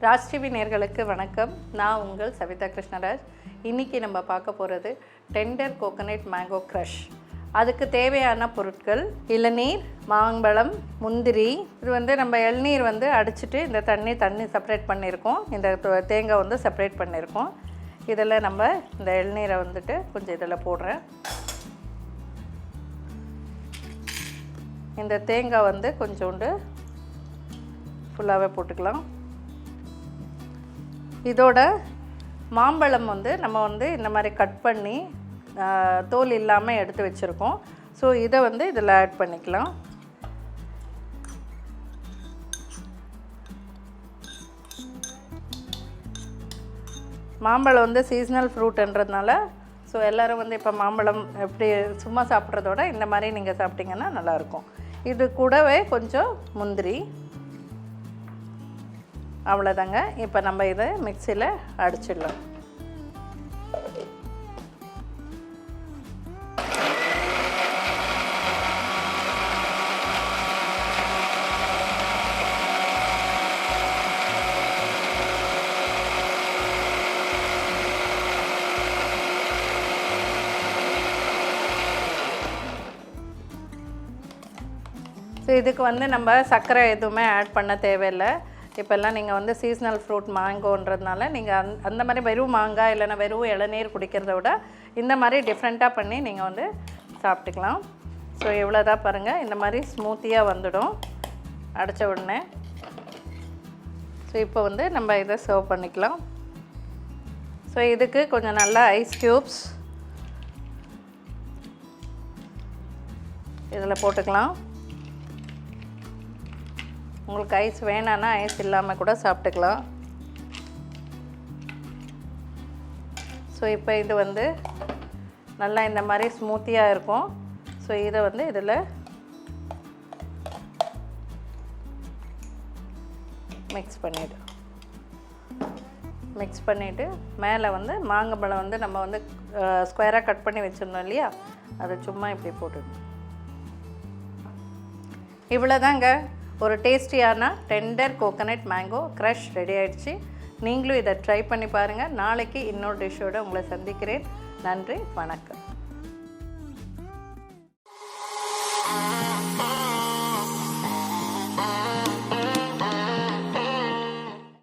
Raj TV நேயர்களுக்கு வணக்கம். நான் உங்கள் சவிதா கிருஷ்ணராஜ். இன்றைக்கி நம்ம பார்க்க போகிறது டெண்டர் கோகனட் மேங்கோ க்ரஷ். அதுக்கு தேவையான பொருட்கள் இளநீர், மாம்பழம், முந்திரி. இது நம்ம இளநீர் அடிச்சுட்டு இந்த தண்ணி செப்பரேட் பண்ணியிருக்கோம். இந்த தேங்காய் செப்பரேட் பண்ணியிருக்கோம். இதில் நம்ம இந்த இளநீரை கொஞ்சம் இதில் போடுறேன். இந்த தேங்காய் கொஞ்சோண்டு ஃபுல்லாகவே போட்டுக்கலாம். இதோட மாம்பழம் நம்ம இந்த மாதிரி கட் பண்ணி தோல் இல்லாமல் எடுத்து வச்சுருக்கோம். ஸோ இதை இதில் ஆட் பண்ணிக்கலாம். மாம்பழம் சீசனல் ஃப்ரூட்ன்றதுனால ஸோ எல்லோரும் இப்போ மாம்பழம் எப்படி சும்மா சாப்பிட்றதோட இந்த மாதிரி நீங்கள் சாப்பிட்டிங்கன்னா நல்லாயிருக்கும். இது கூடவே கொஞ்சம் முந்திரி, அவ்வளோதாங்க. இப்போ நம்ம இதை மிக்சியில் அடிச்சிடலாம். ஸோ இதுக்கு நம்ம சர்க்கரை எதுவுமே ஆட் பண்ண தேவையில்லை. இப்போல்லாம் நீங்கள் சீசனல் ஃப்ரூட் மேங்கோன்றதுனால நீங்கள் அந்த மாதிரி வெறும் மாங்காய் இல்லைன்னா வெறும் இளநீர் குடிக்கிறத விட இந்த மாதிரி டிஃப்ரெண்ட்டாக பண்ணி நீங்கள் சாப்பிட்டுக்கலாம். ஸோ இவ்வளோதான் பாருங்கள், இந்த மாதிரி ஸ்மூத்தியாக வந்துடும் அடைச்ச உடனே. ஸோ இப்போ நம்ம இதை சர்வ் பண்ணிக்கலாம். ஸோ இதுக்கு கொஞ்சம் நல்லா ஐஸ் க்யூப்ஸ் இதில் போட்டுக்கலாம். உங்களுக்கு ஐஸ் வேணான்னா ஐஸ் இல்லாமல் கூட சாப்பிட்டுக்கலாம். ஸோ இப்போ இது நல்லா இந்த மாதிரி ஸ்மூத்தியாக இருக்கும். ஸோ இதை இதில் மிக்ஸ் பண்ணிவிட்டு மேலே மாங்கப்பழம் நம்ம ஸ்கொயராக கட் பண்ணி வச்சுருந்தோம் இல்லையா, அதை சும்மா இப்படி போட்டுடணும். இவ்வளோதாங்க, ஒரு டேஸ்டியான tender coconut mango crush ready ஆகிடுச்சு. நீங்களும் இதை ட்ரை பண்ணி பாருங்கள். நாளைக்கு இன்னொரு டிஷ்ஷோடு உங்களை சந்திக்கிறேன். நன்றி, வணக்கம்.